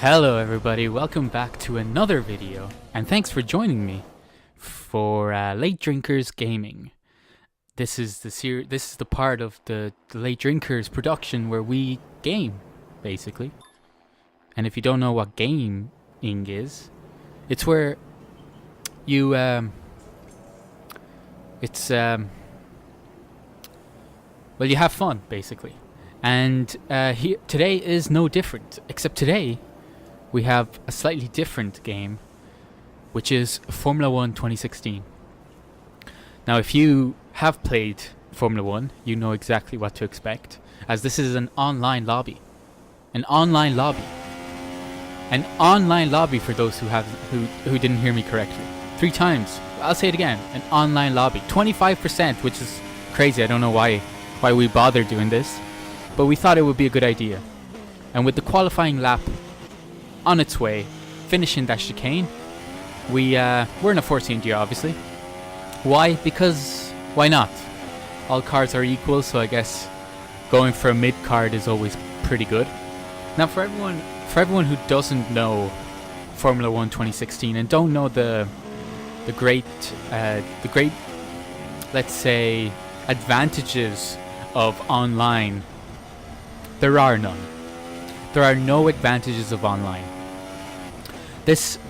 Hello everybody, welcome back to another video, and thanks for joining me for Late Drinkers Gaming. This is the part of the Late Drinkers production where we game, basically. And if you don't know what gaming is, it's where you well, you have fun, basically. And today is no different, except today we have a slightly different game, which is Formula 1 2016. Now, if you have played Formula 1, you know exactly what to expect, as this is an online lobby. An online lobby. An online lobby, for those who didn't hear me correctly. 3 times. I'll say it again. An online lobby. 25%, which is crazy. I don't know why we bother doing this, but we thought it would be a good idea. And with the qualifying lap on its way, finishing that chicane, we're in a 14 gear, obviously. Why? Because why not? All cars are equal, so I guess going for a mid card is always pretty good. Now, for everyone who doesn't know Formula 1 2016 and don't know the great, let's say, advantages of online, there are none. There are no advantages of online.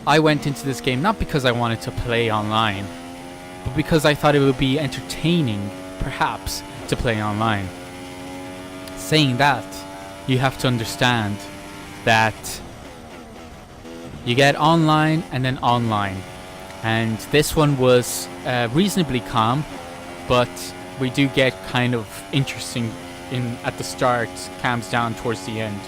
I went into this game not because I wanted to play online, but because I thought it would be entertaining, perhaps, to play online. Saying that, you have to understand that you get online and then online. And this one was reasonably calm, but we do get kind of interesting at the start, calms down towards the end.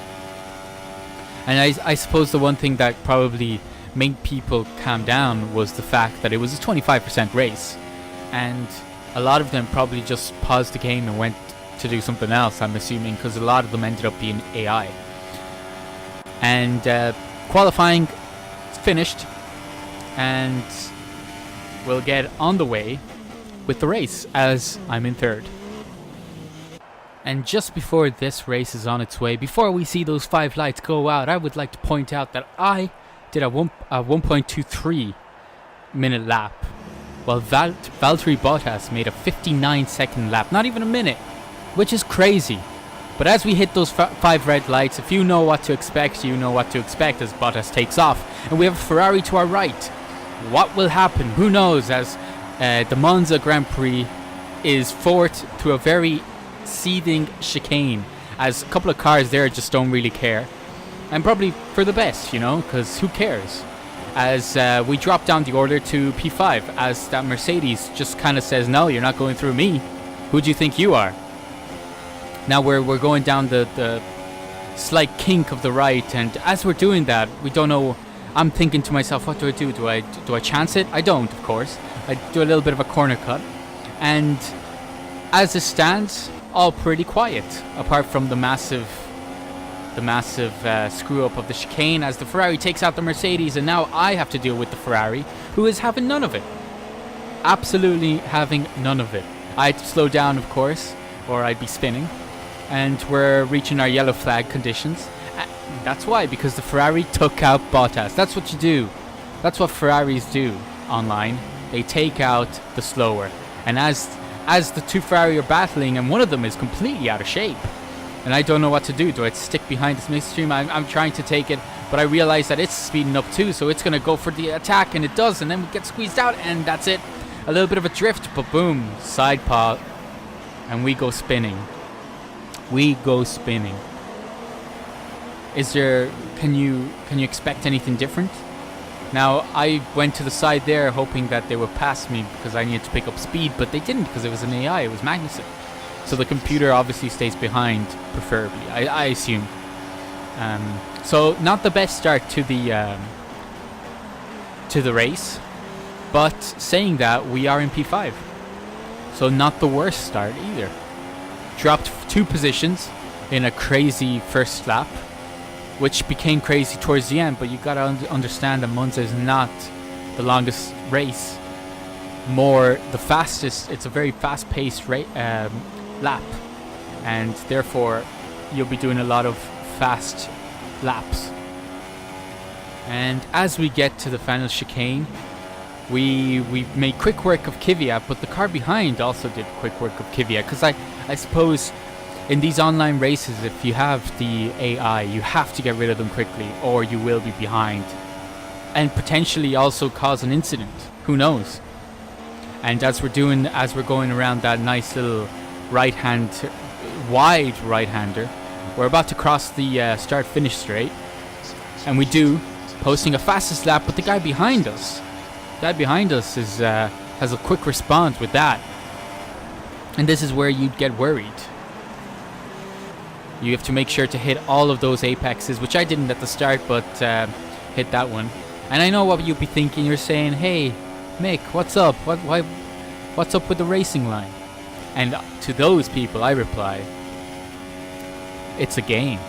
And I suppose the one thing that probably made people calm down was the fact that it was a 25% race, and a lot of them probably just paused the game and went to do something else, I'm assuming, because a lot of them ended up being AI. And qualifying finished, and we'll get on the way with the race, as I'm in 3rd. And just before this race is on its way, before we see those 5 lights go out, I would like to point out that I did a 1.23 minute lap, while Valtteri Bottas made a 59-second lap, not even a minute, which is crazy. But as we hit those 5 red lights, if you know what to expect, you know what to expect as Bottas takes off. And we have a Ferrari to our right. What will happen? Who knows, as the Monza Grand Prix is forth to a very seething chicane, as a couple of cars there just don't really care, and probably for the best, you know, because who cares, as we drop down the order to P5, as that Mercedes just kind of says, no, you're not going through me, who do you think you are? Now we're going down the slight kink of the right, and as we're doing that, we don't know, I'm thinking to myself, what do? Do I chance it? I don't, of course. I do a little bit of a corner cut, and as it stands, all pretty quiet, apart from the massive screw up of the chicane, as the Ferrari takes out the Mercedes, and now I have to deal with the Ferrari, who is having none of it. Absolutely having none of it. I had to slow down, of course, or I'd be spinning, and we're reaching our yellow flag conditions. That's why, because the Ferrari took out Bottas. That's what you do. That's what Ferraris do online. They take out the slower. And as the 2 Ferrari are battling, and one of them is completely out of shape, and I don't know what to do. Do I stick behind this midstream? I'm trying to take it, but I realize that it's speeding up too, so it's going to go for the attack, and it does, and then we get squeezed out, and that's it. A little bit of a drift, but boom, side paw, and we go spinning. We go spinning. Can you expect anything different? Now, I went to the side there hoping that they would pass me because I needed to pick up speed, but they didn't, because it was an AI, it was Magnussen. So the computer obviously stays behind, preferably, I assume. So not the best start to the race, but saying that, we are in P5. So not the worst start either. Dropped 2 positions in a crazy first lap, which became crazy towards the end, but you gotta understand that Monza is not the longest race, more the fastest. It's a very fast-paced lap, and therefore you'll be doing a lot of fast laps. And as we get to the final chicane, we made quick work of Kvyat, but the car behind also did quick work of Kvyat, because I suppose in these online races, if you have the AI, you have to get rid of them quickly or you will be behind and potentially also cause an incident. Who knows? And as we're going around that nice little wide right-hander, we're about to cross the start-finish straight, and we do, posting a fastest lap, but the guy behind us is has a quick response with that. And this is where you'd get worried. You have to make sure to hit all of those apexes, which I didn't at the start, but hit that one. And I know what you'd be thinking. You're saying, "Hey, Mick, what's up? What's up with the racing line?" And to those people, I reply, "It's a game.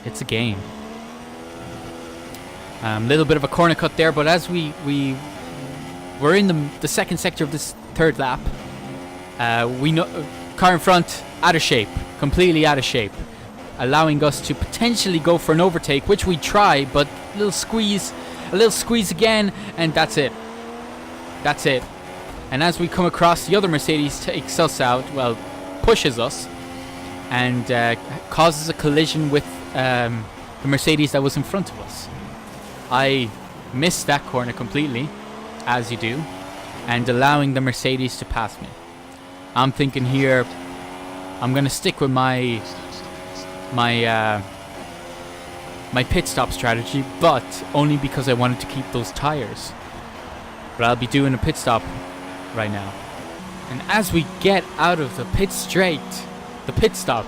It's a game." Little bit of a corner cut there, but as we're in the second sector of this third lap, we know car in front out of shape, completely out of shape, allowing us to potentially go for an overtake, which we try, but a little squeeze again, and that's it. And as we come across, the other Mercedes takes us out, well, pushes us, and causes a collision with the Mercedes that was in front of us. I missed that corner completely, as you do, and allowing the Mercedes to pass me. I'm thinking here, I'm gonna stick with my pit stop strategy, but only because I wanted to keep those tires. But I'll be doing a pit stop right now. And as we get out of the pit stop,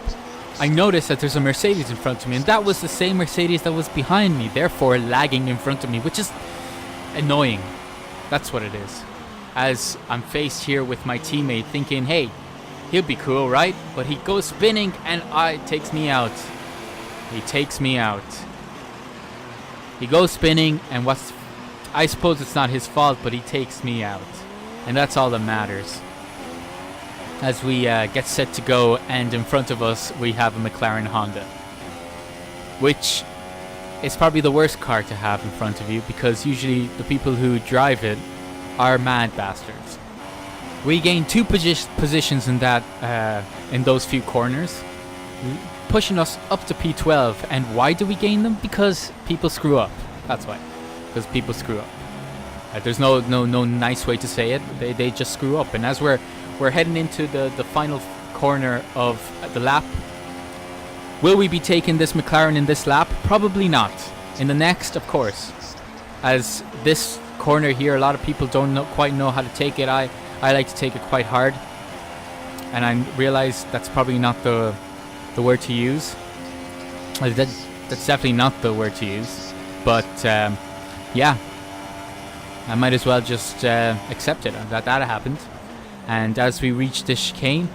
I notice that there's a Mercedes in front of me, and that was the same Mercedes that was behind me, therefore lagging in front of me, which is annoying. That's what it is. As I'm faced here with my teammate thinking, hey, he'll be cool, right? But he goes spinning and takes me out. He takes me out. He goes spinning, and I suppose it's not his fault, but he takes me out. And that's all that matters. As we get set to go, and in front of us we have a McLaren Honda, which is probably the worst car to have in front of you, because usually the people who drive it are mad bastards. We gained 2 positions in those few corners, pushing us up to P12. And why do we gain them? Because people screw up. That's why. Because people screw up. There's no nice way to say it. They just screw up. And as we're heading into the final corner of the lap, will we be taking this McLaren in this lap? Probably not. In the next, of course. As this corner here, a lot of people don't quite know how to take it. I like to take it quite hard, and I realize that's probably not the word to use. That's definitely not the word to use. But yeah, I might as well just accept it that happened. And as we reach this chicane,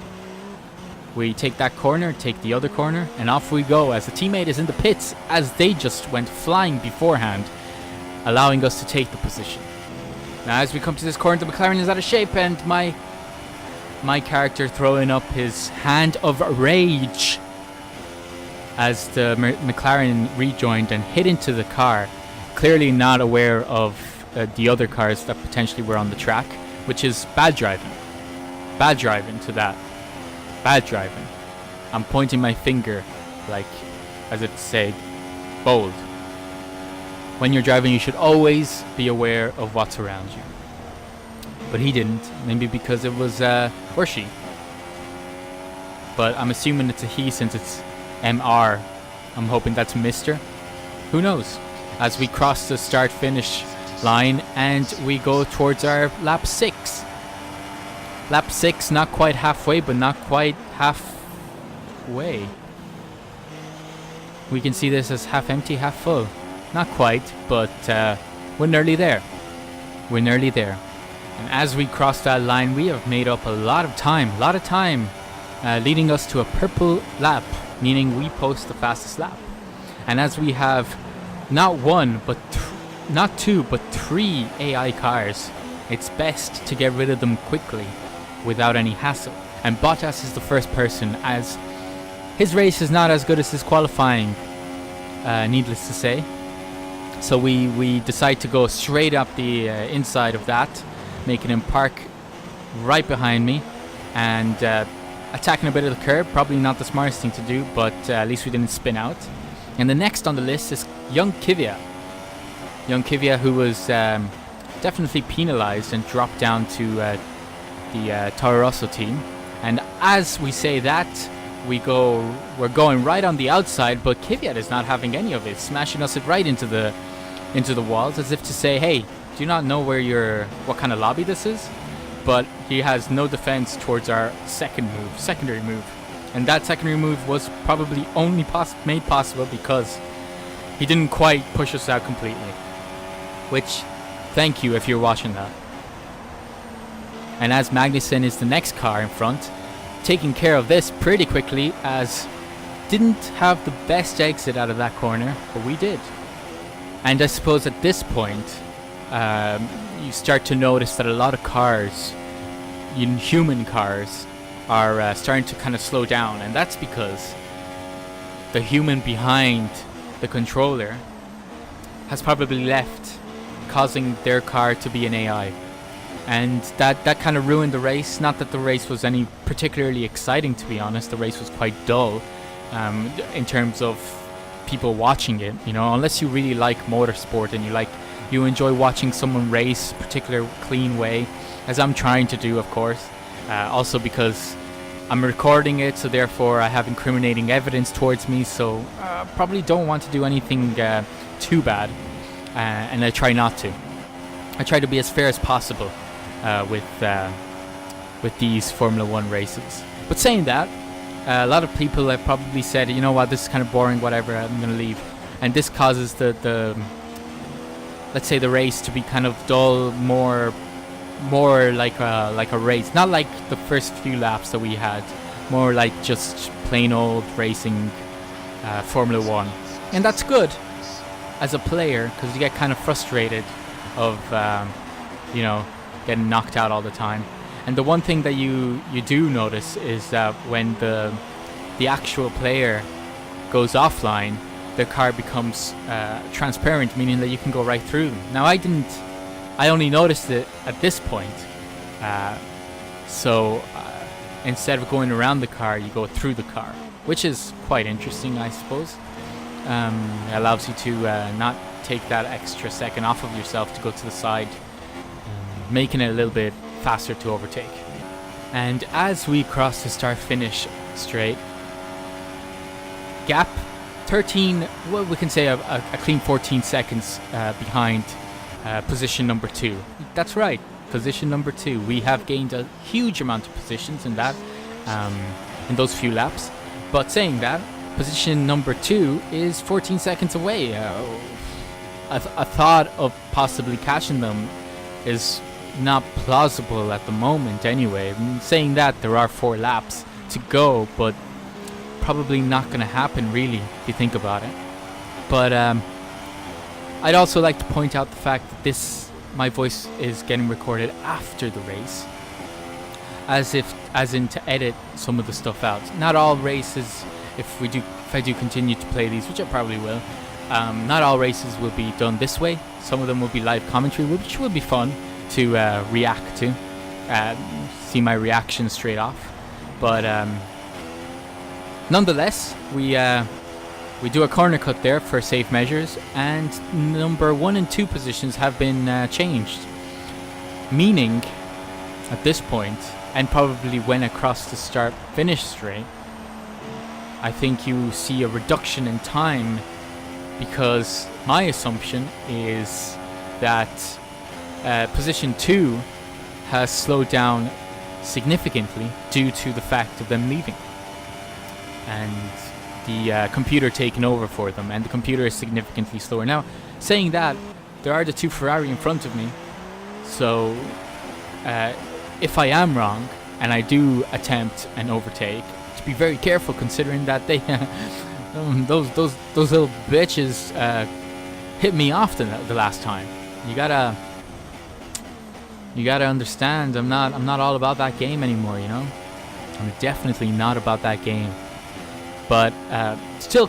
we take that corner, take the other corner, and off we go, as the teammate is in the pits, as they just went flying beforehand, allowing us to take the position. Now as we come to this corner, the McLaren is out of shape, and my character throwing up his hand of rage as the McLaren rejoined and hit into the car, clearly not aware of the other cars that potentially were on the track, which is bad driving. Bad driving to that. Bad driving. I'm pointing my finger, like, as if to say, bold. When you're driving, you should always be aware of what's around you. But he didn't, maybe because it was, or she. But I'm assuming it's a he since it's MR. I'm hoping that's Mr. Who knows? As we cross the start-finish line and we go towards our lap 6. Lap 6, not quite halfway, but not quite halfway. We can see this as half empty, half full. Not quite, but we're nearly there. We're nearly there. And as we cross that line, we have made up a lot of time, leading us to a purple lap, meaning we post the fastest lap. And as we have not one, but not two, but 3 AI cars, it's best to get rid of them quickly, without any hassle. And Bottas is the first person, as his race is not as good as his qualifying. needless to say. So we decide to go straight up the inside of that, making him park right behind me, and attacking a bit of the curb. Probably not the smartest thing to do, but at least we didn't spin out. And the next on the list is young Kvyat. Young Kvyat, who was definitely penalised and dropped down to the Toro Rosso team. And as we say that, we're going right on the outside, but Kvyat is not having any of it, smashing us right into the walls, as if to say, hey, do you not know what kind of lobby this is? But he has no defense towards our secondary move. And that secondary move was probably only made possible because he didn't quite push us out completely. Which, thank you if you're watching that. And as Magnussen is the next car in front, taking care of this pretty quickly, as didn't have the best exit out of that corner, but we did. And I suppose at this point, you start to notice that a lot of cars, human cars, are starting to kind of slow down, and that's because the human behind the controller has probably left, causing their car to be an AI. And that kind of ruined the race. Not that the race was any particularly exciting, to be honest. The race was quite dull in terms of people watching it, unless you really like motorsport and you enjoy watching someone race a particular clean way, as I'm trying to do, of course. Also because I'm recording it, so therefore I have incriminating evidence towards me, so probably don't want to do anything too bad, and I try not to. I try to be as fair as possible with these Formula 1 races. But saying that, a lot of people have probably said, you know what, this is kind of boring, whatever, I'm going to leave. And this causes the let's say the race to be kind of dull, more like a race. Not like the first few laps that we had, more like just plain old racing Formula 1. And that's good as a player, because you get kind of frustrated of, getting knocked out all the time. And the one thing that you do notice is that when the actual player goes offline, the car becomes transparent, meaning that you can go right through them. Now I only noticed it at this point. So instead of going around the car, you go through the car, which is quite interesting, I suppose. It allows you to not take that extra second off of yourself to go to the side, making it a little bit faster to overtake. And as we cross the start-finish straight, gap 13, well, we can say a clean 14 seconds behind position number 2. That's right, position number 2. We have gained a huge amount of positions in that, in those few laps. But saying that, position number 2 is 14 seconds away. A thought of possibly catching them is not plausible at the moment anyway. Saying that, there are 4 laps to go, but probably not going to happen really, if you think about it. But I'd also like to point out the fact that my voice is getting recorded after the race, as in to edit some of the stuff out. Not all races, if I do continue to play these, which I probably will, not all races will be done this way. Some of them will be live commentary, which will be fun to react to, see my reaction straight off. But nonetheless, we do a corner cut there for safe measures, and number 1 and 2 positions have been changed. Meaning, at this point, and probably when across the start-finish straight, I think you see a reduction in time, because my assumption is that position 2 has slowed down significantly due to the fact of them leaving, and the computer taking over for them, and the computer is significantly slower. Now, saying that, there are the 2 Ferrari in front of me, so if I am wrong and I do attempt an overtake, to be very careful, considering that they those little bitches hit me off the last time. You gotta understand, I'm not all about that game anymore, I'm definitely not about that game. but still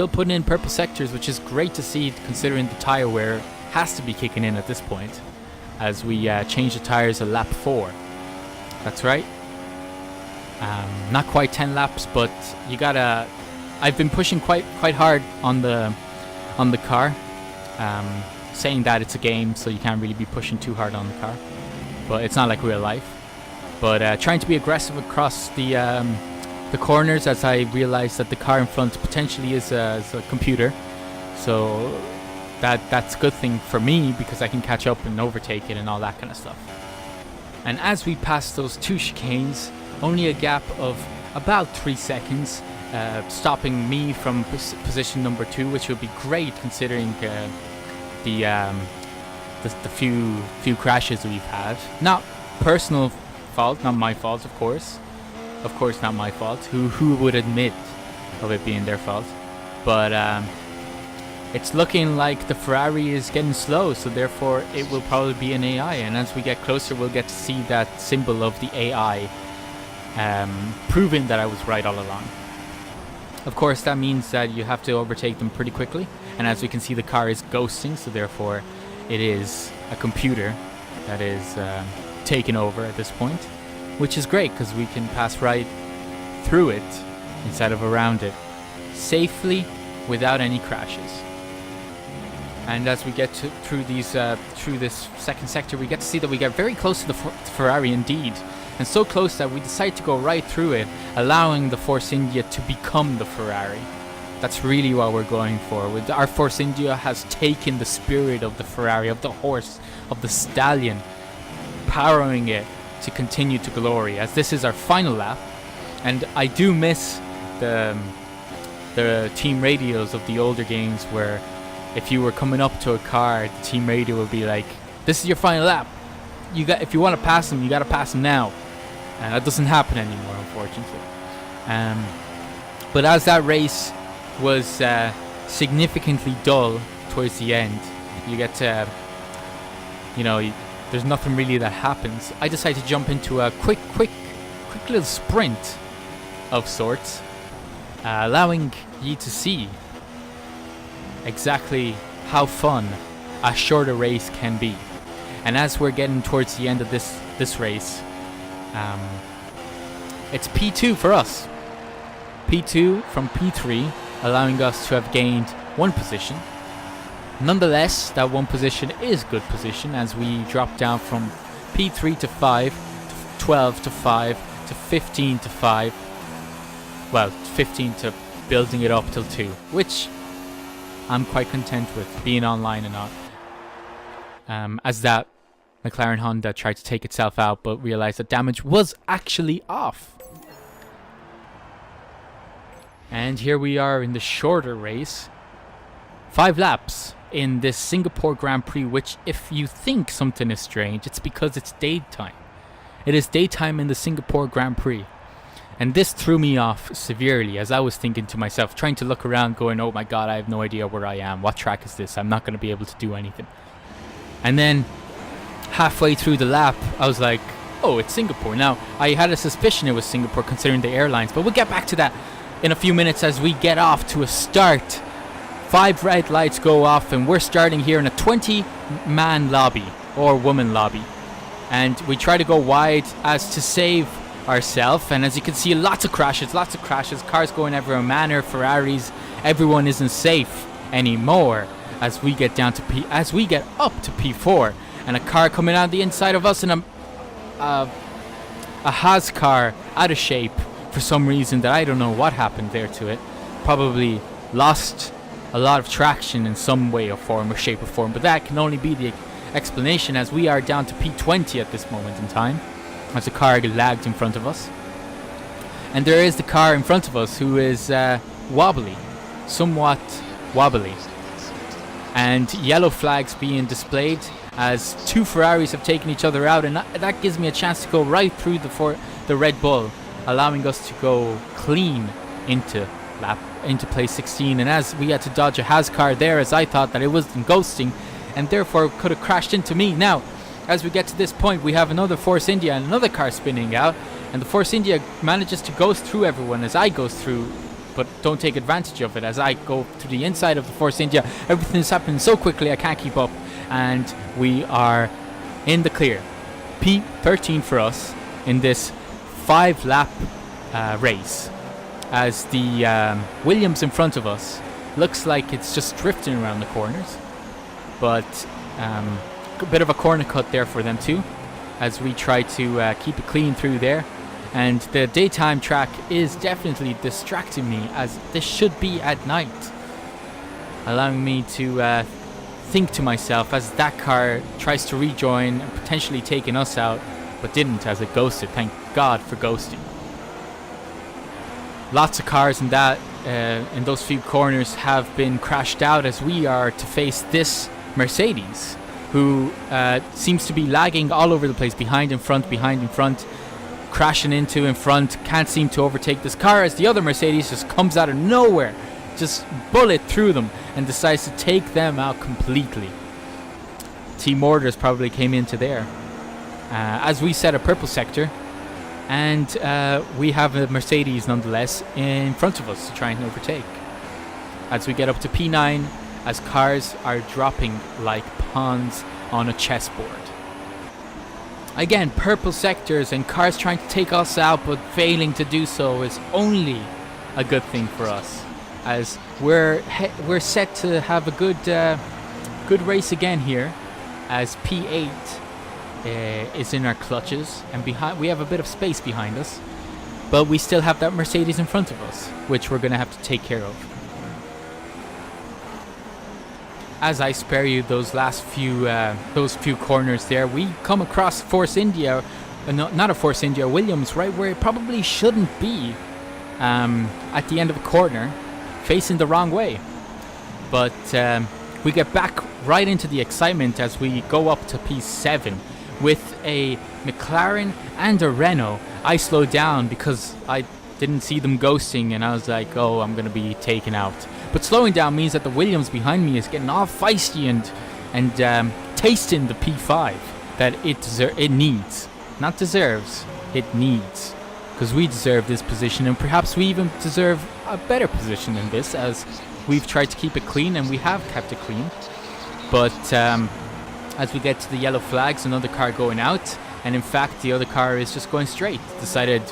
putting in purple sectors, which is great to see considering the tire wear has to be kicking in at this point, as we change the tires at lap 4. That's right. Not quite 10 laps, but you gotta. I've been pushing quite hard on the car, saying that it's a game, so you can't really be pushing too hard on the car. But it's not like real life. But trying to be aggressive across the corners, as I realized that the car in front potentially is a computer. So that's a good thing for me, because I can catch up and overtake it and all that kind of stuff. And as we pass those 2 chicanes, only a gap of about 3 seconds, stopping me from position number 2, which would be great considering the few crashes we've had. Not personal fault, not my fault, of course not my fault. Who would admit of it being their fault? But it's looking like the Ferrari is getting slow, so therefore it will probably be an AI, and as we get closer we'll get to see that symbol of the AI, proving that I was right all along. Of course, that means that you have to overtake them pretty quickly, and as we can see, the car is ghosting, so therefore it is a computer that is taking over at this point, which is great because we can pass right through it instead of around it safely without any crashes. And as we get through this second sector, we get to see that we get very close to the Ferrari indeed, and so close that we decide to go right through it, allowing the Force India to become the Ferrari. That's really what we're going for. Our Force India has taken the spirit of the Ferrari, of the horse, of the stallion, powering it to continue to glory, as this is our final lap. And I do miss the team radios of the older games, where if you were coming up to a car, the team radio would be like, "This is your final lap. If you want to pass them, you got to pass them now." And that doesn't happen anymore, unfortunately. But as that race was significantly dull towards the end, you get to, there's nothing really that happens. I decided to jump into a quick little sprint of sorts, allowing you to see exactly how fun a shorter race can be. And as we're getting towards the end of this race, it's P2 for us. P2 from P3, allowing us to have gained 1 position. Nonetheless, that 1 position is good position, as we drop down from P3 to 5, to 12 to 5, to 15 to 5. Well, 15 to building it up till 2, which I'm quite content with, being online and not. As that McLaren Honda tried to take itself out, but realized that damage was actually off. And here we are in the shorter race. 5 laps in this Singapore Grand Prix, which, if you think something is strange, it's because it's daytime. It is daytime in the Singapore Grand Prix. And this threw me off severely, as I was thinking to myself, trying to look around going, oh my god, I have no idea where I am. What track is this? I'm not going to be able to do anything. And then halfway through the lap, I was like, oh, it's Singapore. Now, I had a suspicion it was Singapore considering the airlines, but we'll get back to that in a few minutes as we get off to a start. 5 red lights go off, and we're starting here in a 20-man lobby, or woman lobby. And we try to go wide as to save ourselves, and as you can see, lots of crashes, cars going everywhere, Manor, Ferraris, everyone isn't safe anymore as we get up to P4, and a car coming out the inside of us, and a Haas car out of shape for some reason that I don't know what happened there to it. Probably lost a lot of traction in some way or form or shape or form, but that can only be the explanation, as we are down to P20 at this moment in time, as the car lagged in front of us. And there is the car in front of us who is somewhat wobbly, and yellow flags being displayed as 2 Ferraris have taken each other out, and that gives me a chance to go right through the Red Bull, allowing us to go clean into place 16. And as we had to dodge a Haas car there, as I thought that it was ghosting and therefore could have crashed into me. Now, as we get to this point, we have another Force India and another car spinning out, and the Force India manages to ghost through everyone as I go through but don't take advantage of it. As I go to the inside of the Force India, everything's happening so quickly I can't keep up, and we are in the clear. P13 for us in this 5-lap race, as the Williams in front of us looks like it's just drifting around the corners, but a bit of a corner cut there for them too, as we try to keep it clean through there. And the daytime track is definitely distracting me, as this should be at night, allowing me to think to myself as that car tries to rejoin and potentially taking us out, but didn't, as it ghosted. Thank God for ghosting. Lots of cars in those few corners have been crashed out, as we are to face this Mercedes, who seems to be lagging all over the place, behind in front, crashing into in front, can't seem to overtake this car, as the other Mercedes just comes out of nowhere, just bullet through them, and decides to take them out completely. Team Orders probably came into there. As we set a purple sector, and we have a Mercedes nonetheless in front of us to try and overtake. As we get up to P9, as cars are dropping like pawns on a chessboard. Again, purple sectors and cars trying to take us out, but failing to do so is only a good thing for us, as we're set to have a good race again here, as P8 is in our clutches, and we have a bit of space behind us, but we still have that Mercedes in front of us, which we're going to have to take care of. As I spare you those few corners there, we come across Force India, not a Force India, Williams, right where it probably shouldn't be, at the end of a corner, facing the wrong way. But we get back right into the excitement as we go up to P7 with a McLaren and a Renault. I slowed down because I didn't see them ghosting, and I was like, oh, I'm going to be taken out. But slowing down means that the Williams behind me is getting all feisty and tasting the P5 that it needs. Not deserves, it needs. Because we deserve this position, and perhaps we even deserve a better position than this, as we've tried to keep it clean, and we have kept it clean. But as we get to the yellow flags, another car going out, and in fact the other car is just going straight. Decided,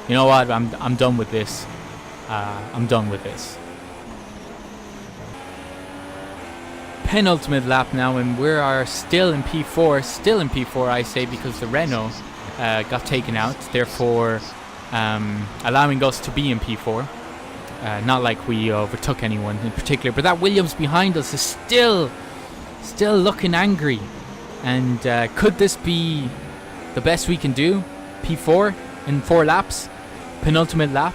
you know what, I'm done with this. I'm done with this. Penultimate lap now, and we are still in P4 I say, because the Renault got taken out, therefore allowing us to be in P4. Not like we overtook anyone in particular, but that Williams behind us is still looking angry, and could this be the best we can do? P4 in 4 laps, penultimate lap,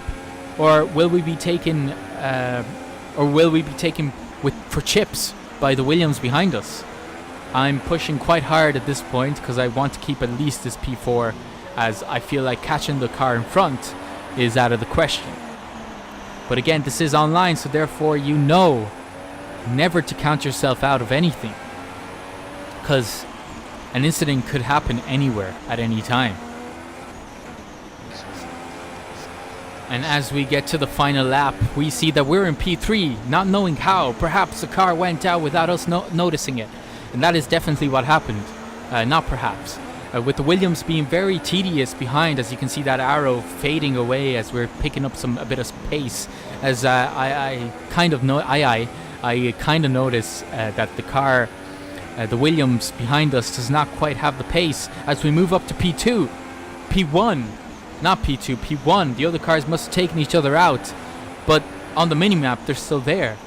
or will we be taken for chips by the Williams behind us? I'm pushing quite hard at this point because I want to keep at least this P4, as I feel like catching the car in front is out of the question. But again, this is online, so therefore you know never to count yourself out of anything, because an incident could happen anywhere at any time. And as we get to the final lap, we see that we're in P3, not knowing how. Perhaps the car went out without us noticing it. And that is definitely what happened. Not perhaps. With the Williams being very tedious behind, as you can see that arrow fading away as we're picking up a bit of pace. As I kind of notice that the car, the Williams behind us, does not quite have the pace as we move up to P2, P1. Not P2, P1. The other cars must have taken each other out, but on the minimap they're still there.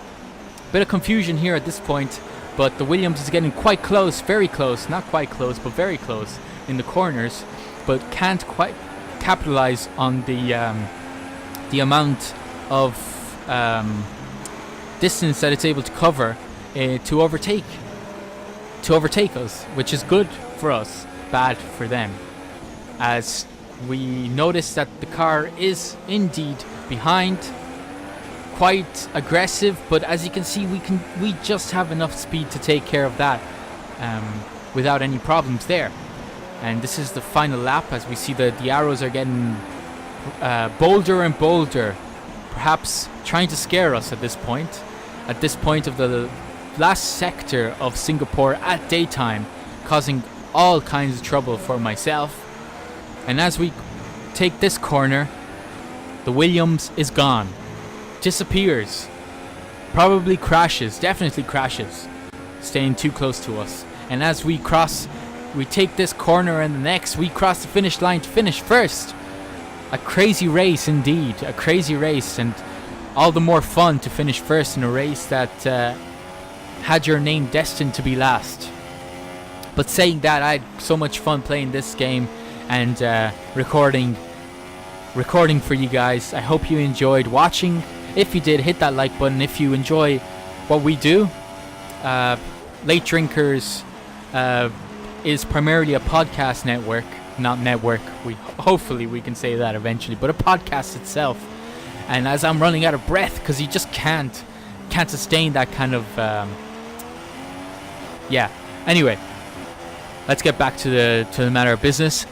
Bit of confusion here at this point, but the Williams is getting quite close, very close, not quite close, but very close in the corners, but can't quite capitalize on the amount of distance that it's able to cover to overtake us, which is good for us, bad for them, as we notice that the car is indeed behind, quite aggressive, but as you can see, we just have enough speed to take care of that without any problems there. And this is the final lap, as we see the arrows are getting bolder and bolder, perhaps trying to scare us at this point of the last sector of Singapore at daytime, causing all kinds of trouble for myself. And as we take this corner, the Williams is gone, disappears, probably crashes, definitely crashes, staying too close to us. And as we take this corner and the next, we cross the finish line to finish first. A crazy race indeed, a crazy race, and all the more fun to finish first in a race that had your name destined to be last. But saying that, I had so much fun playing this game and recording for you guys. I hope you enjoyed watching. If you did, hit that like button. If you enjoy what we do, Late Drinkers is primarily a podcast network, not network. Hopefully we can say that eventually, but a podcast itself. And as I'm running out of breath, because you just can't sustain that kind of Anyway, let's get back to the matter of business.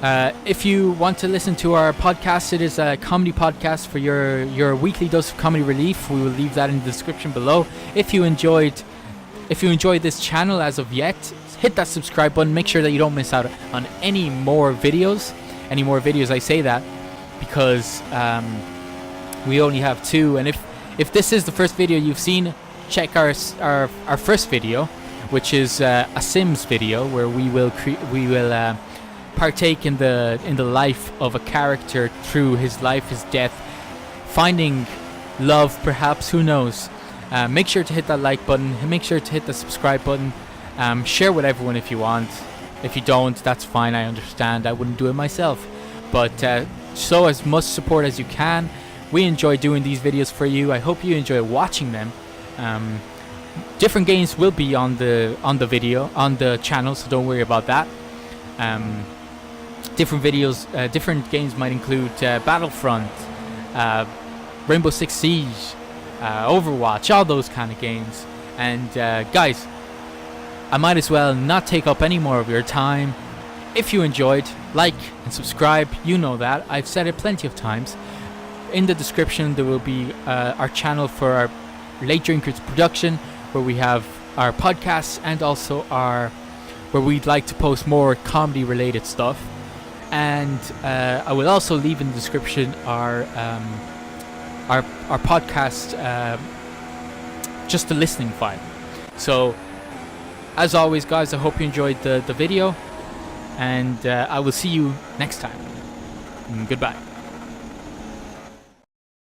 If you want to listen to our podcast, it is a comedy podcast for your weekly dose of comedy relief. We will leave that in the description below. If you enjoyed this channel as of yet, hit that subscribe button. Make sure that you don't miss out on any more videos. I say that because we only have 2, and if this is the first video you've seen, check our first video, which is a Sims video where we will partake in the life of a character through his life, his death, finding love, perhaps, who knows. Make sure to hit that like button, make sure to hit the subscribe button, share with everyone if you want. If you don't, that's fine, I understand, I wouldn't do it myself, but show as much support as you can. We enjoy doing these videos for you. I hope you enjoy watching them. Different games will be on the video, on the channel, so don't worry about that. Different videos, different games might include Battlefront, Rainbow Six Siege, Overwatch, all those kind of games. And guys, I might as well not take up any more of your time. If you enjoyed, like and subscribe. You know that, I've said it plenty of times. In the description there will be our channel for our Late Drinkers production, where we have our podcasts and also where we'd like to post more comedy related stuff. And I will also leave in the description our podcast, just the listening file. So as always, guys, I hope you enjoyed the video, and I will see you next time. Goodbye.